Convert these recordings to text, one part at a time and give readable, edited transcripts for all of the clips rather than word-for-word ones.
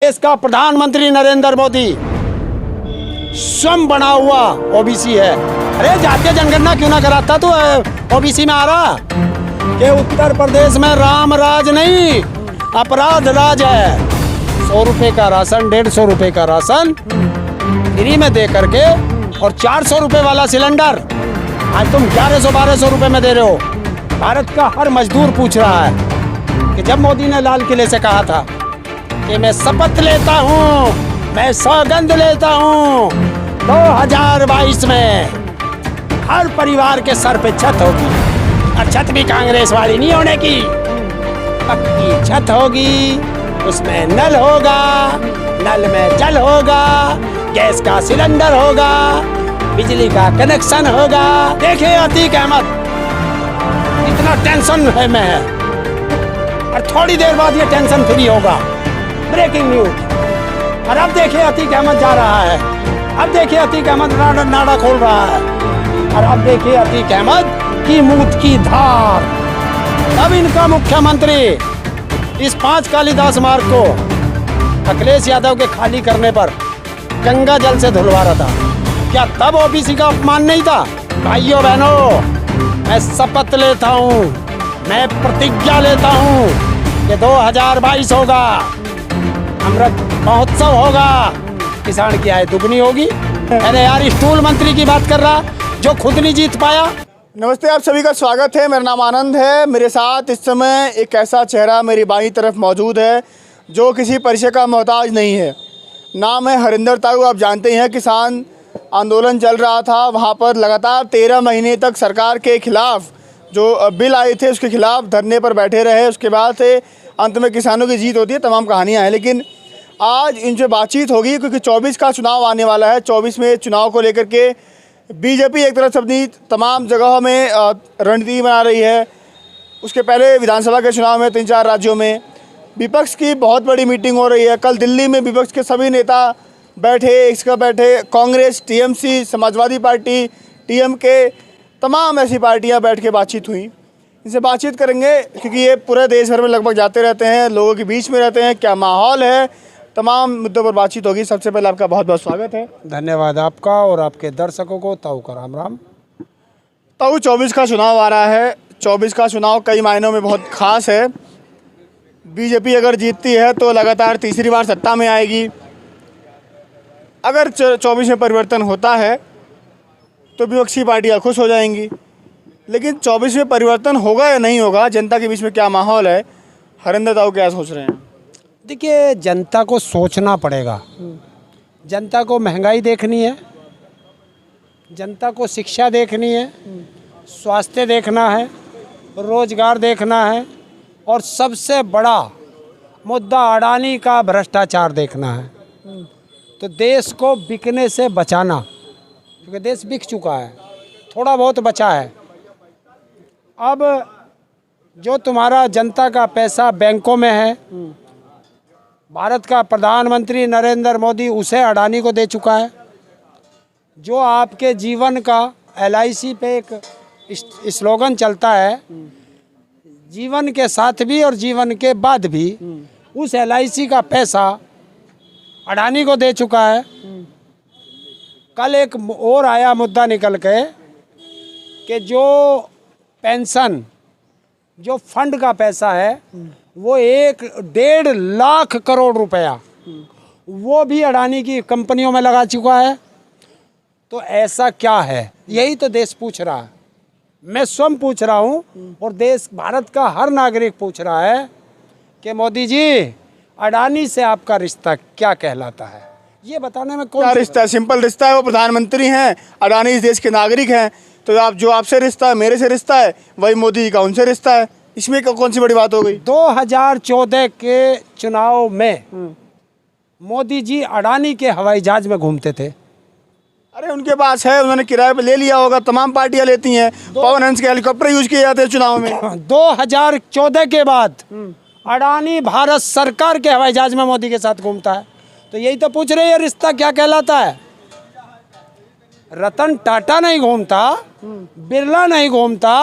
देश का प्रधानमंत्री नरेंद्र मोदी स्वयं बना हुआ ओबीसी है। अरे जातीय जनगणना क्यों ना कराता तू ओबीसी में आ रहा कि उत्तर प्रदेश में राम राज नहीं अपराध राज है। 100 रुपए का राशन, 150 रुपए का राशन फ्री में दे करके और 400 रुपए वाला सिलेंडर आज तुम 1100-1200 रुपए में दे रहे हो। भारत का हर मजदूर पूछ रहा है कि जब मोदी ने लाल किले से कहा था कि मैं शपथ लेता हूँ, मैं सौगंध लेता हूँ 2022 में हर परिवार के सर पे छत होगी, और छत भी कांग्रेस वाली नहीं होने की, पक्की छत होगी, उसमें नल होगा, नल में जल होगा, गैस का सिलेंडर होगा, बिजली का कनेक्शन होगा। देखिए अतीक अहमद इतना टेंशन है में, और थोड़ी देर बाद ये टेंशन फ्री होगा। Breaking news. और अब देखिए अतीक अहमद जा रहा है, अब देखिए अतीक अहमद नाड़ा खोल रहा है, और अब देखिए अतीक अहमद की मूत की धार। अब इनका मुख्यमंत्री इस 5 कालिदास मार्ग को अखिलेश यादव के खाली करने पर गंगा जल से धुलवा रहा था। क्या तब ओबीसी का अपमान नहीं था? भाइयों बहनों, मैं शपथ लेता हूँ, मैं प्रतिज्ञा लेता हूँ कि 2022 होगा, अमृत महोत्सव होगा, किसान की आय दुगनी होगी। अरे यार स्टूल मंत्री की बात कर रहा जो खुद नहीं जीत पाया। नमस्ते, आप सभी का स्वागत है। मेरा नाम आनंद है। मेरे साथ इस समय एक ऐसा चेहरा मेरी बाईं तरफ मौजूद है जो किसी परिचय का मोहताज नहीं है। नाम है हरिंदर ताऊ। आप जानते हैं किसान आंदोलन चल रहा था, वहाँ पर लगातार 13 महीने तक सरकार के खिलाफ जो बिल आए थे उसके खिलाफ धरने पर बैठे रहे। उसके बाद से अंत में किसानों की जीत होती है, तमाम कहानियाँ हैं। लेकिन आज इनसे बातचीत होगी क्योंकि 24 का चुनाव आने वाला है। 24 में चुनाव को लेकर के बीजेपी एक तरफ से अपनी तमाम जगहों में रणनीति बना रही है। उसके पहले विधानसभा के चुनाव में 3-4 राज्यों में विपक्ष की बहुत बड़ी मीटिंग हो रही है। कल दिल्ली में विपक्ष के सभी नेता बैठे, कांग्रेस, टीएमसी, समाजवादी पार्टी, टीएमके, तमाम ऐसी पार्टियां बैठ के बातचीत हुई। इनसे बातचीत करेंगे क्योंकि ये पूरे देश भर में लगभग जाते रहते हैं, लोगों के बीच में रहते हैं, क्या माहौल है, तमाम मुद्दों पर बातचीत होगी। सबसे पहले आपका बहुत बहुत स्वागत है। धन्यवाद आपका और आपके दर्शकों को। ताऊ का राम राम। ताऊ, 24 का चुनाव आ रहा है। 24 का चुनाव कई मायनों में बहुत ख़ास है। बीजेपी अगर जीतती है तो लगातार तीसरी बार सत्ता में आएगी। अगर 24 में परिवर्तन होता है तो विपक्षी पार्टियाँ खुश हो जाएंगी। लेकिन 24 में परिवर्तन होगा या नहीं होगा, जनता के बीच में क्या माहौल है, हरिंदर ताऊ क्या सोच रहे हैं? देखिए, जनता को सोचना पड़ेगा। जनता को महंगाई देखनी है, जनता को शिक्षा देखनी है, स्वास्थ्य देखना है, रोजगार देखना है, और सबसे बड़ा मुद्दा अडानी का भ्रष्टाचार देखना है। तो देश को बिकने से बचाना, क्योंकि देश बिक चुका है, थोड़ा बहुत बचा है। अब जो तुम्हारा जनता का पैसा बैंकों में है, भारत का प्रधानमंत्री नरेंद्र मोदी उसे अडानी को दे चुका है। जो आपके जीवन का LIC पे एक स्लोगन चलता है, जीवन के साथ भी और जीवन के बाद भी, उस LIC का पैसा अडानी को दे चुका है। कल एक और आया मुद्दा निकल के कि जो पेंशन, जो फंड का पैसा है, वो 1.5 लाख करोड़ रुपया वो भी अडानी की कंपनियों में लगा चुका है। तो ऐसा क्या है, यही तो देश पूछ रहा है। मैं स्वयं पूछ रहा हूँ और देश, भारत का हर नागरिक पूछ रहा है कि मोदी जी, अडानी से आपका रिश्ता क्या कहलाता है? ये बताने में कौन रिश्ता है? सिंपल रिश्ता है। वो प्रधानमंत्री हैं, अडानी इस देश के नागरिक हैं। तो आप जो आपसे रिश्ता है, मेरे से रिश्ता है, वही मोदी जी का उनसे रिश्ता है। इसमें कौन सी बड़ी बात हो गई? 2014 के चुनाव में मोदी जी अडानी के हवाई जहाज में घूमते थे। अरे उनके पास है, उन्होंने किराए पे ले लिया होगा, तमाम पार्टियां लेती हैं। पवन हंस के हेलीकॉप्टर यूज किए जाते हैं चुनाव में। 2014 के बाद अडानी भारत सरकार के हवाई जहाज में मोदी के साथ घूमता है। तो यही तो पूछ रहे हैं, रिश्ता क्या कहलाता है? रतन टाटा नहीं घूमता, बिरला नहीं घूमता,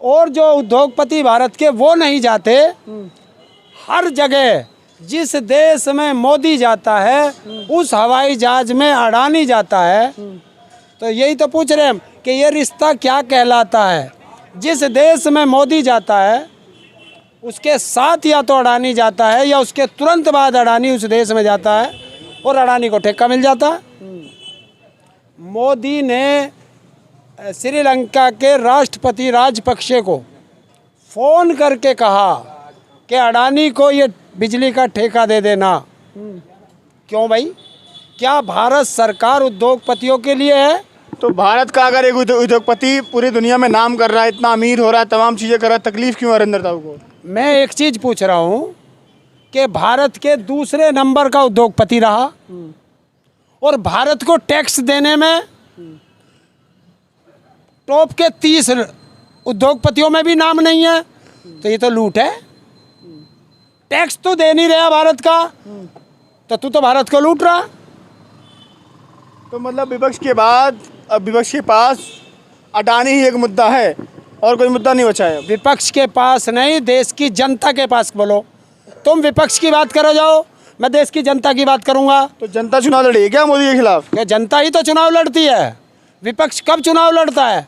और जो उद्योगपति भारत के वो नहीं जाते। हर जगह जिस देश में मोदी जाता है उस हवाई जहाज में अडानी जाता है। तो यही तो पूछ रहे हैं हम कि ये रिश्ता क्या कहलाता है। जिस देश में मोदी जाता है उसके साथ या तो अडानी जाता है या उसके तुरंत बाद अडानी उस देश में जाता है और अडानी को ठेका मिल जाता है। मोदी ने श्रीलंका के राष्ट्रपति राजपक्षे को फ़ोन करके कहा कि अडानी को ये बिजली का ठेका दे देना। क्यों भाई? क्या भारत सरकार उद्योगपतियों के लिए है? तो भारत का अगर एक उद्योगपति पूरी दुनिया में नाम कर रहा है, इतना अमीर हो रहा है, तमाम चीज़ें कर रहा है, तकलीफ क्यों है हरिंदर ताऊ को? मैं एक चीज़ पूछ रहा हूँ कि भारत के दूसरे नंबर का उद्योगपति रहा और भारत को टैक्स देने में टॉप के 30 उद्योगपतियों में भी नाम नहीं है। तो ये तो लूट है। टैक्स तो दे नहीं रहा भारत का, तो तू तो भारत को लूट रहा। तो मतलब विपक्ष के बाद अब विपक्ष के पास अडानी ही एक मुद्दा है और कोई मुद्दा नहीं बचा है। विपक्ष के पास नहीं, देश की जनता के पास बोलो। तुम विपक्ष की बात करो जाओ, मैं देश की जनता की बात करूंगा। तो जनता चुनाव लड़ी है क्या मोदी के खिलाफ? क्या जनता ही तो चुनाव लड़ती है? विपक्ष कब चुनाव लड़ता है?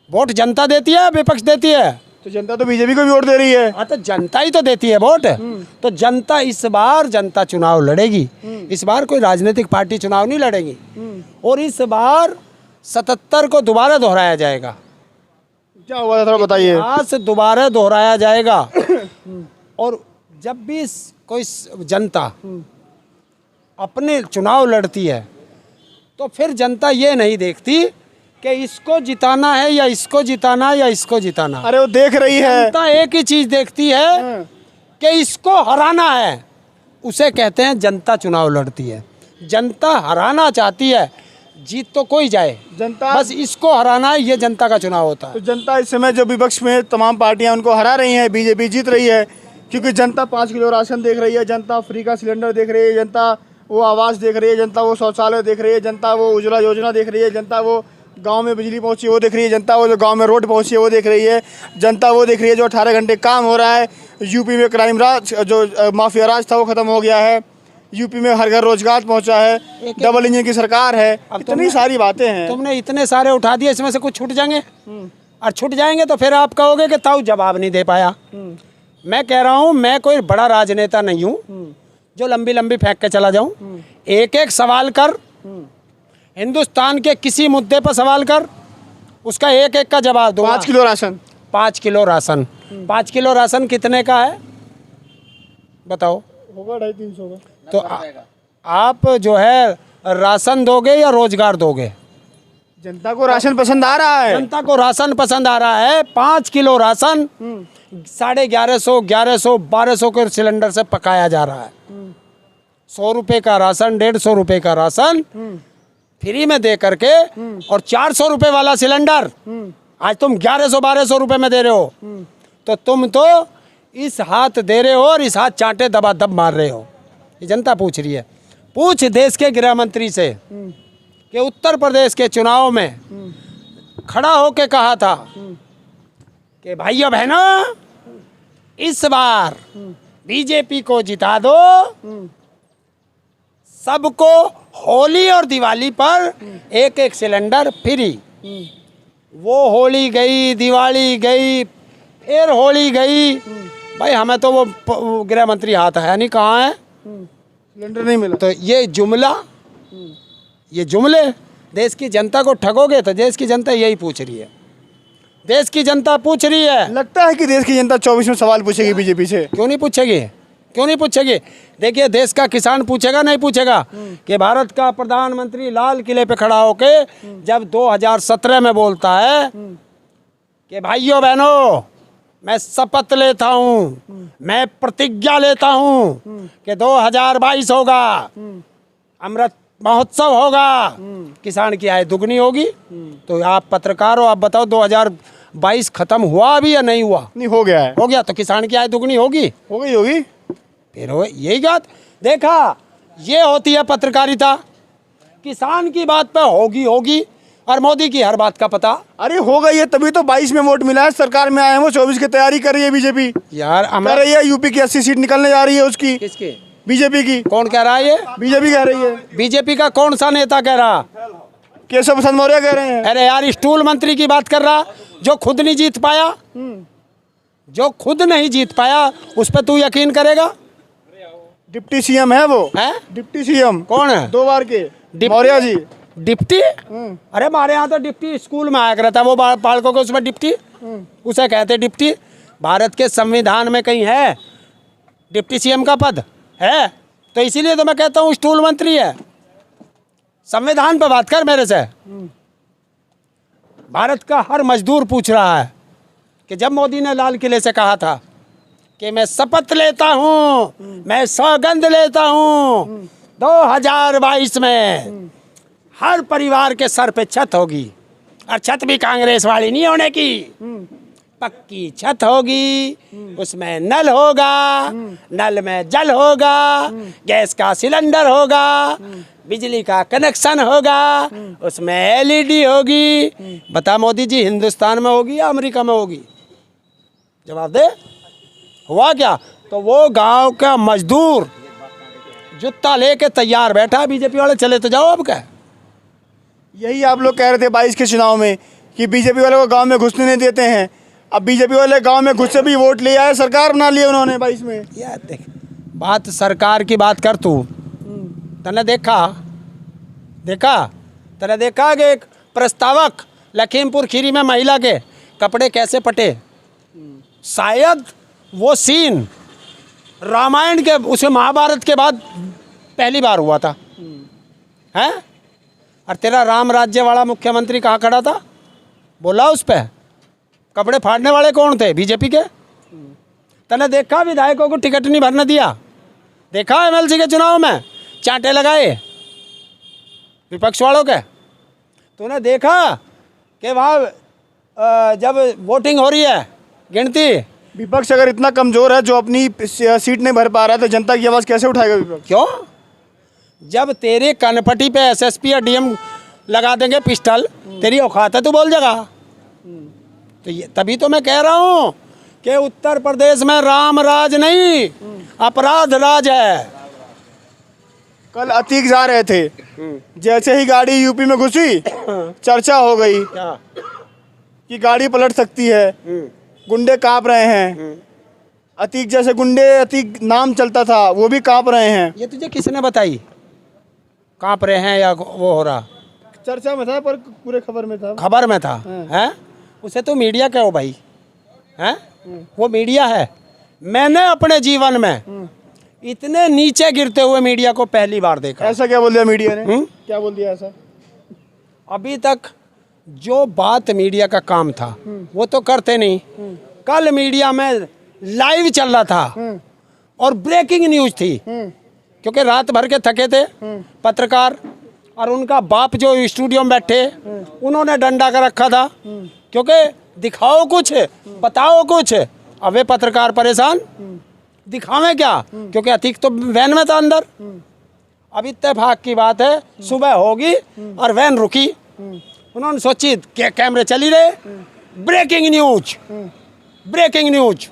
वोट जनता देती है, विपक्ष देती है। तो जनता तो बीजेपी को भी वोट दे रही है। हाँ, तो जनता ही तो देती है वोट। तो जनता इस बार जनता चुनाव लड़ेगी। इस बार कोई राजनीतिक पार्टी चुनाव नहीं लड़ेगी और इस बार 77 को दोबारा दोहराया जाएगा। क्या हुआ था थोड़ा बताइए। आज दोबारा दोहराया जाएगा और जब भी कोई जनता अपने चुनाव लड़ती है तो फिर जनता ये नहीं देखती कि इसको जिताना है या इसको जिताना है या इसको जिताना है। अरे वो देख रही है। जनता एक ही चीज देखती है कि इसको हराना है। उसे कहते हैं जनता चुनाव लड़ती है। जनता हराना चाहती है, जीत तो कोई जाए, जनता बस इसको हराना है, ये जनता का चुनाव होता तो है। जनता इस समय जो विपक्ष में तमाम पार्टियां उनको हरा रही हैं, बीजेपी जीत रही है क्योंकि जनता 5 किलो राशन देख रही है, जनता फ्री का सिलेंडर देख रही है, जनता वो आवास देख रही है, जनता वो शौचालय देख रही है, जनता वो उज्ज्वला योजना देख रही है, जनता वो गांव में बिजली पहुंची वो देख रही है, जनता वो जो गांव में रोड पहुंची है वो देख रही है, जनता वो देख रही है जो 18 घंटे काम हो रहा है। यूपी में क्राइम राज जो माफिया राज था वो खत्म हो गया है। यूपी में हर घर रोजगार पहुंचा है। डबल इंजन की सरकार है। इतनी सारी बातें हैं। तुमने इतने सारे उठा दिए, इसमें से कुछ छूट जाएंगे और छूट जाएंगे तो फिर आप कहोगे कि ताऊ जवाब नहीं दे पाया। मैं कह रहा हूँ मैं कोई बड़ा राजनेता नहीं हूँ जो लंबी लंबी फेंक के चला जाऊँ। एक एक सवाल कर, हिंदुस्तान के किसी मुद्दे पर सवाल कर, उसका एक एक का जवाब दो। 5 kilo ration 5 kilo ration 5 kilo ration कितने का है बताओ? होगा 250-300 का। तो आप जो है राशन दोगे या रोजगार दोगे? जनता को राशन पसंद आ रहा है। जनता को राशन पसंद आ रहा है। 5 किलो राशन 1150, 1100, 1200 के सिलेंडर से पकाया जा रहा है। 100 रुपये का राशन, 150 रुपये का राशन फ्री में दे करके और 400 रुपये वाला सिलेंडर आज तुम 1100-1200 रुपये में दे रहे हो। तो तुम तो इस हाथ दे रहे हो और इस हाथ चांटे दबा दब मार रहे हो। ये जनता पूछ रही है। पूछ देश के गृह मंत्री से कि उत्तर प्रदेश के चुनाव में खड़ा होके कहा था कि भाइयों बहनों इस बार बीजेपी को जिता दो, सबको होली और दिवाली पर एक एक सिलेंडर फ्री। वो होली गई, दिवाली गई, फिर होली गई। भाई हमें तो वो गृह मंत्री हाथ है नहीं, कहाँ है? सिलेंडर नहीं मिला। तो ये जुमले देश की जनता को ठगोगे तो देश की जनता यही पूछ रही है। देश की जनता पूछ रही है। लगता है कि देश की जनता 24 में सवाल पूछेगी बीजेपी से। क्यों नहीं पूछेगी? क्यों नहीं पूछेगी? देखिए देश का किसान पूछेगा नहीं पूछेगा कि भारत का प्रधानमंत्री लाल किले पे खड़ा होके जब 2017 में बोलता है कि भाइयों बहनों मैं शपथ लेता हूँ, मैं प्रतिज्ञा लेता हूँ कि 2022 होगा, अमृत महोत्सव होगा, किसान की आय दुगनी होगी। तो आप पत्रकार हो, आप बताओ 2022 खत्म हुआ अभी या नहीं हुआ? नहीं, हो गया है। हो गया तो किसान की आय दुगनी होगी? हो गई होगी। फिर हो यही बात। देखा, ये होती है पत्रकारिता। किसान की बात पे होगी और मोदी की हर बात का पता। अरे हो गई है, तभी तो 22 में वोट मिला है, सरकार में आए हैं वो, 24 की तैयारी कर रही है बीजेपी। यार कह रही है यूपी की 80 सीट निकलने जा रही है उसकी, किसकी? बीजेपी की। कौन कह रहा है ये? बीजेपी कह रही है। बीजेपी का कौन सा नेता कह रहा? केशव प्रसाद मौर्य कह रहे हैं। अरे यार, स्टूल मंत्री की बात कर रहा, जो खुद नहीं जीत पाया। जो खुद नहीं जीत पाया उस पर तू यकीन करेगा? डिप्टी सीएम है वो, है? Deputy CM. कौन है? 2 बार के डिप्टी- मौर्य जी। डिप्टी? अरे हमारे यहाँ तो डिप्टी स्कूल में आया करता है, वो बालकों को उसमें डिप्टी, उसे कहते डिप्टी। भारत के संविधान में कहीं है डिप्टी सीएम का पद? है? तो इसीलिए तो मैं कहता हूँ स्टूल मंत्री है। संविधान पे बात कर मेरे से। भारत का हर मजदूर पूछ रहा है कि जब मोदी ने लाल किले से कहा था कि मैं शपथ लेता हूँ, मैं सौगंध लेता हूँ 2022 में हर परिवार के सर पे छत होगी, और छत भी कांग्रेस वाली नहीं होने की, पक्की छत होगी, उसमें नल होगा, नल में जल होगा, गैस का सिलेंडर होगा, बिजली का कनेक्शन होगा, उसमें एलईडी होगी। बता मोदी जी, हिंदुस्तान में होगी या अमेरिका में होगी? जवाब दे। हुआ क्या? तो वो गांव का मजदूर जूता लेके तैयार बैठा है, बीजेपी वाले चले तो जाओ। अब क्या? यही आप लोग कह रहे थे 22 के चुनाव में कि बीजेपी वाले को गांव में घुसने नहीं देते हैं। अब बीजेपी वाले गांव में घुस से भी वोट ले आए, सरकार बना ली उन्होंने 22 में। यार देख, बात सरकार की बात कर तू। तने देखा तने देखा कि एक प्रस्तावक लखीमपुर खीरी में महिला के कपड़े कैसे पटे? शायद वो सीन रामायण के, उसे महाभारत के बाद पहली बार हुआ था। हैं? और तेरा राम राज्य वाला मुख्यमंत्री कहाँ खड़ा था? बोला उस पे कपड़े फाड़ने वाले कौन थे? बीजेपी के। तने देखा विधायकों को टिकट नहीं भरने दिया? देखा एमएलसी के चुनाव में चांटे लगाए विपक्ष वालों के? तूने देखा कि वहाँ जब वोटिंग हो रही है, गिनती, विपक्ष अगर इतना कमजोर है जो अपनी सीट नहीं भर पा रहा है, तो जनता की आवाज़ कैसे उठाएगा विपक्ष? क्यों? जब तेरे कनपट्टी पे एसएसपी या डीएम लगा देंगे पिस्टल, तेरी औकात है तू बोल जाएगा? तो ये तभी तो मैं कह रहा हूँ कि उत्तर प्रदेश में राम राज नहीं, अपराध राज है। कल अतीक जा रहे थे, जैसे ही गाड़ी यूपी में घुसी चर्चा हो गई क्या? कि गाड़ी पलट सकती है, गुंडे कांप रहे हैं। अतीक जैसे गुंडे, अतीक नाम चलता था, वो भी कांप रहे हैं। ये तुझे किसने बताई कांप रहे हैं या वो हो रहा? चर्चा में था, पर पूरे खबर में था। खबर में था। हैं? उसे तो मीडिया क्या हो भाई? हैं? वो मीडिया है। मैंने अपने जीवन में इतने नीचे गिरते हुए मीडिया को पहली बार देखा। ऐसा क्या बोल दिया मीडिया ने? क्या बोल दिया ऐसा? अभी तक जो बात मीडिया का काम था वो तो करते नहीं। कल मीडिया में लाइव चल रहा था और ब्रेकिंग न्यूज थी, क्योंकि रात भर के थके थे पत्रकार और उनका बाप जो स्टूडियो में बैठे, उन्होंने डंडा कर रखा था, क्योंकि दिखाओ कुछ, बताओ कुछ। अब वे पत्रकार परेशान, दिखावें क्या? क्योंकि अतीक तो वैन में था अंदर। अब इत्तेफाक की बात है, सुबह होगी और वैन रुकी, उन्होंने सोची कैमरे चली रहे, ब्रेकिंग न्यूज, ब्रेकिंग न्यूज।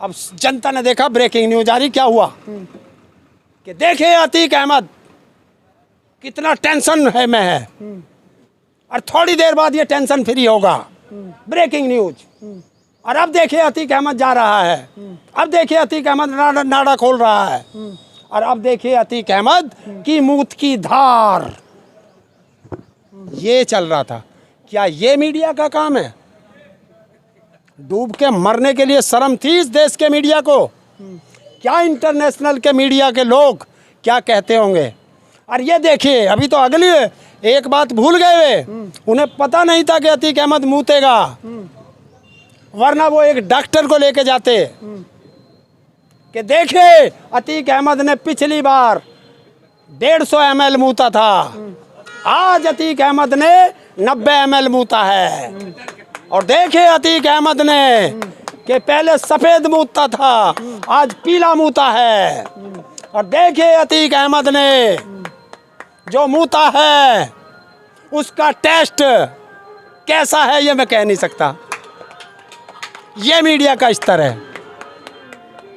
अब जनता ने देखा ब्रेकिंग न्यूज आ रही, क्या हुआ कि देखे अतीक अहमद कितना टेंशन है में है, और थोड़ी देर बाद ये टेंशन फ्री होगा। Breaking news. और अब देखिए अतीक अहमद जा रहा है, अब देखिए अतीक अहमद नाड़ा खोल रहा है, और अब देखिए अतीक अहमद की मूत की धार। ये चल रहा था। क्या ये मीडिया का काम है? डूब के मरने के लिए शर्म थी इस देश के मीडिया को? क्या इंटरनेशनल के मीडिया के लोग क्या कहते होंगे? और ये देखिए, अभी तो अगली एक बात भूल गए वे, उन्हें पता नहीं था कि अतीक अहमद मूतेगा, वरना वो एक डॉक्टर को लेके जाते कि देखिए अतीक अहमद ने पिछली बार 150 ml मूता था, आज अतीक अहमद ने 90 ml मूता है। और देखिए अतीक अहमद ने कि पहले सफेद मूता था, आज पीला मूता है। और देखिए अतीक अहमद ने जो मूता है उसका टेस्ट कैसा है ये मैं कह नहीं सकता। ये मीडिया का स्तर है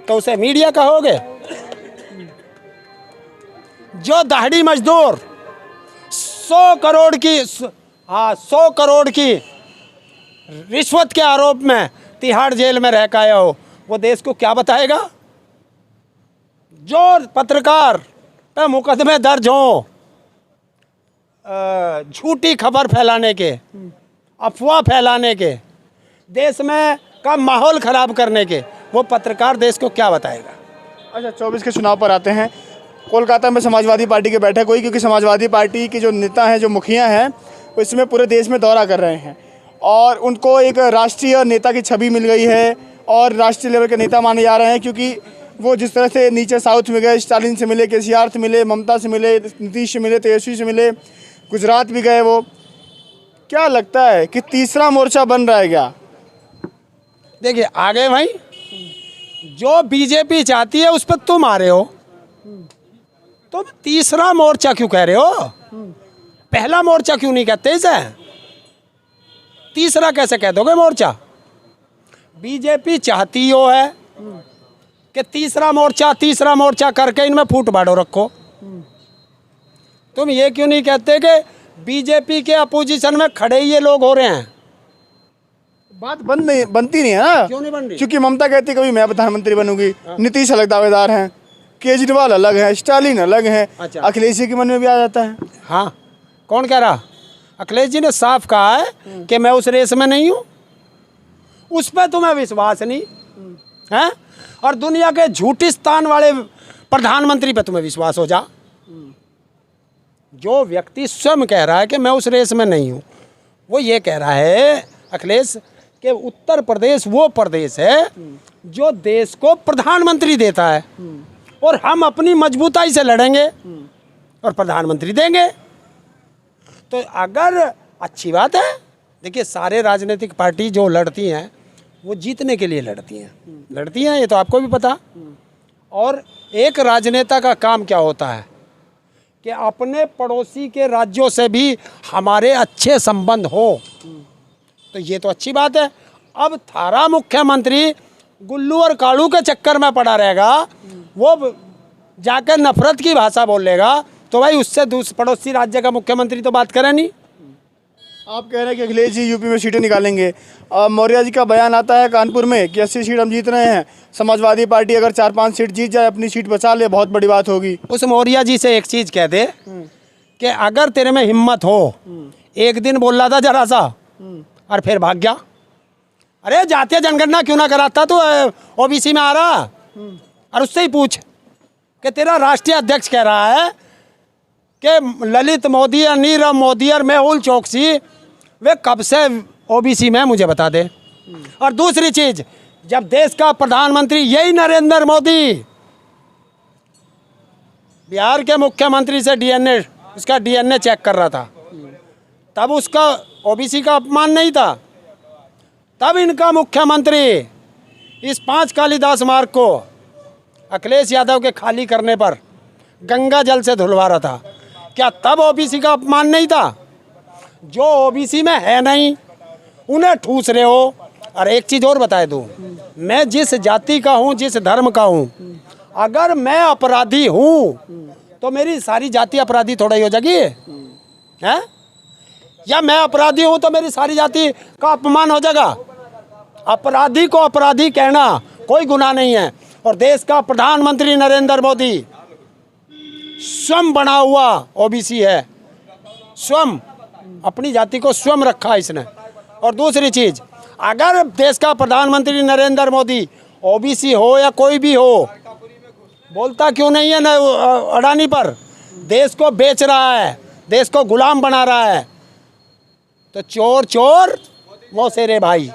तो उसे मीडिया कहोगे? जो दाढ़ी मजदूर 100 करोड़ की रिश्वत के आरोप में तिहाड़ जेल में रह के आया हो, वो देश को क्या बताएगा? जो पत्रकार पे मुकदमे दर्ज हो झूठी खबर फैलाने के, अफवाह फैलाने के, देश में का माहौल खराब करने के, वो पत्रकार देश को क्या बताएगा? अच्छा, 24 के चुनाव पर आते हैं। कोलकाता में समाजवादी पार्टी की बैठक हुई, क्योंकि समाजवादी पार्टी के जो नेता हैं, जो मुखिया हैं, वो इसमें पूरे देश में दौरा कर रहे हैं और उनको एक राष्ट्रीय नेता की छवि मिल गई है और राष्ट्रीय लेवल के नेता माने जा रहे हैं, क्योंकि वो जिस तरह से नीचे साउथ में गए, स्टालिन से मिले, केसीआर से मिले, ममता से मिले, नीतीश से मिले, तेजस्वी से मिले, गुजरात भी गए। वो क्या लगता है कि तीसरा मोर्चा बन रहा है क्या? देखिए आगे भाई, जो बीजेपी चाहती है उस पर तुम आ रहे हो, तुम तीसरा मोर्चा क्यों कह रहे हो? पहला मोर्चा क्यों नहीं कहते इसे? तीसरा कैसे कह दोगे मोर्चा? बीजेपी चाहती हो है कि तीसरा मोर्चा करके इनमें फूट बाड़ो रखो। तुम ये क्यों नहीं कहते कि बीजेपी के अपोजिशन में खड़े ये लोग हो रहे हैं? बात बनती नहीं है ना। क्यों नहीं बन रही? क्योंकि ममता कहती कभी मैं प्रधानमंत्री बनूंगी, नीतीश अलग दावेदार हैं, केजरीवाल अलग है, स्टालिन अलग है। अच्छा। अखिलेश जी के मन में भी आ जाता है। हाँ, कौन कह रहा? अखिलेश जी ने साफ कहा है कि मैं उस रेस में नहीं हूँ। उस पर तुम्हें विश्वास नहीं है, और दुनिया के झूठिस्तान वाले प्रधानमंत्री पे तुम्हें विश्वास हो जा। जो व्यक्ति स्वयं कह रहा है कि मैं उस रेस में नहीं हूँ, वो ये कह रहा है अखिलेश कि उत्तर प्रदेश वो प्रदेश है जो देश को प्रधानमंत्री देता है और हम अपनी मजबूताई से लड़ेंगे और प्रधानमंत्री देंगे। तो अगर अच्छी बात है, देखिए सारे राजनीतिक पार्टी जो लड़ती हैं वो जीतने के लिए लड़ती हैं, ये तो आपको भी पता। और एक राजनेता का काम क्या होता है कि अपने पड़ोसी के राज्यों से भी हमारे अच्छे संबंध हो, तो ये तो अच्छी बात है। अब थारा मुख्यमंत्री गुल्लू और कालू के चक्कर में पड़ा रहेगा, वो जाकर नफरत की भाषा बोलेगा, तो भाई उससे पड़ोसी राज्य का मुख्यमंत्री तो बात करे नहीं। आप कह रहे हैं कि अखिलेश जी यूपी में सीटें निकालेंगे। मौर्य जी का बयान आता है कानपुर में कि 80 सीट हम जीत रहे हैं, समाजवादी पार्टी अगर 4-5 सीट जीत जाए, अपनी सीट बचा ले, बहुत बड़ी बात होगी। उस मौर्य जी से एक चीज़ कह दे कि अगर तेरे में हिम्मत हो, एक दिन बोल रहा था जरा सा और फिर भाग गया। अरे जातीय जनगणना क्यों ना कराता तू ओबीसी में आ रहा? और उससे ही पूछ कि तेरा राष्ट्रीय अध्यक्ष कह रहा है कि ललित मोदी और नीरव मोदी और मेहुल चोकसी वे कब से ओबीसी में, मुझे बता दे। और दूसरी चीज, जब देश का प्रधानमंत्री यही नरेंद्र मोदी बिहार के मुख्यमंत्री से उसका डीएनए चेक कर रहा था, तब उसका ओबीसी का अपमान नहीं था। तब इनका मुख्यमंत्री इस 5 कालिदास मार्ग को अखिलेश यादव के खाली करने पर गंगा जल से धुलवा रहा था। क्या तब ओबीसी का अपमान नहीं था? जो ओबीसी में है नहीं उन्हें ठूस रहे हो। और एक चीज़ और बताए दूँ, मैं जिस जाति का हूँ, जिस धर्म का हूँ, अगर मैं अपराधी हूँ तो मेरी सारी जाति अपराधी थोड़ा ही हो जाएगी है? या मैं अपराधी हूँ तो मेरी सारी जाति का अपमान हो जाएगा? अपराधी को अपराधी कहना कोई गुनाह नहीं है। और देश का प्रधानमंत्री नरेंद्र मोदी स्वयं बना हुआ ओबीसी है, स्वयं अपनी जाति को स्वयं रखा इसने। और दूसरी चीज, अगर देश का प्रधानमंत्री नरेंद्र मोदी ओबीसी हो या कोई भी हो, बोलता क्यों नहीं है ना अडानी पर? देश को बेच रहा है, देश को गुलाम बना रहा है। तो चोर चोर मौसेरे भाई।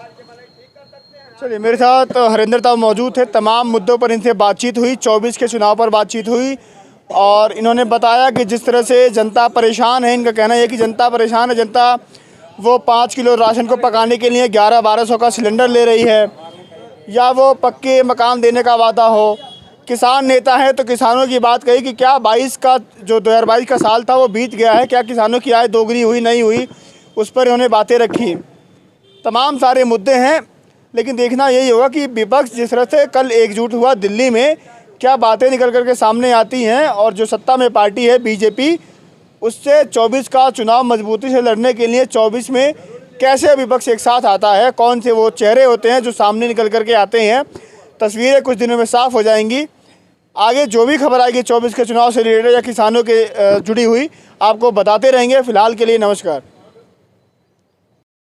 चलिए, मेरे साथ हरिंदर ताऊ मौजूद थे। तमाम मुद्दों पर इनसे बातचीत हुई, 24 के चुनाव पर बातचीत हुई और इन्होंने बताया कि जिस तरह से जनता परेशान है, इनका कहना है कि जनता परेशान है। जनता वो 5 किलो राशन को पकाने के लिए 1100-1200 का सिलेंडर ले रही है, या वो पक्के मकान देने का वादा हो, किसान नेता हैं तो किसानों की बात कही कि क्या 22 का जो 2022 का साल था वो बीत गया है, क्या किसानों की आय दोगुनी हुई नहीं हुई, उस पर इन्होंने बातें रखी। तमाम सारे मुद्दे हैं, लेकिन देखना यही होगा कि विपक्ष जिस तरह से कल एकजुट हुआ दिल्ली में, क्या बातें निकल कर के सामने आती हैं और जो सत्ता में पार्टी है बीजेपी, उससे 24 का चुनाव मजबूती से लड़ने के लिए 24 में कैसे विपक्ष एक साथ आता है, कौन से वो चेहरे होते हैं जो सामने निकल कर के आते हैं। तस्वीरें कुछ दिनों में साफ हो जाएंगी। आगे जो भी खबर आएगी 24 के चुनाव से रिलेटेड या किसानों के जुड़ी हुई, आपको बताते रहेंगे। फिलहाल के लिए नमस्कार।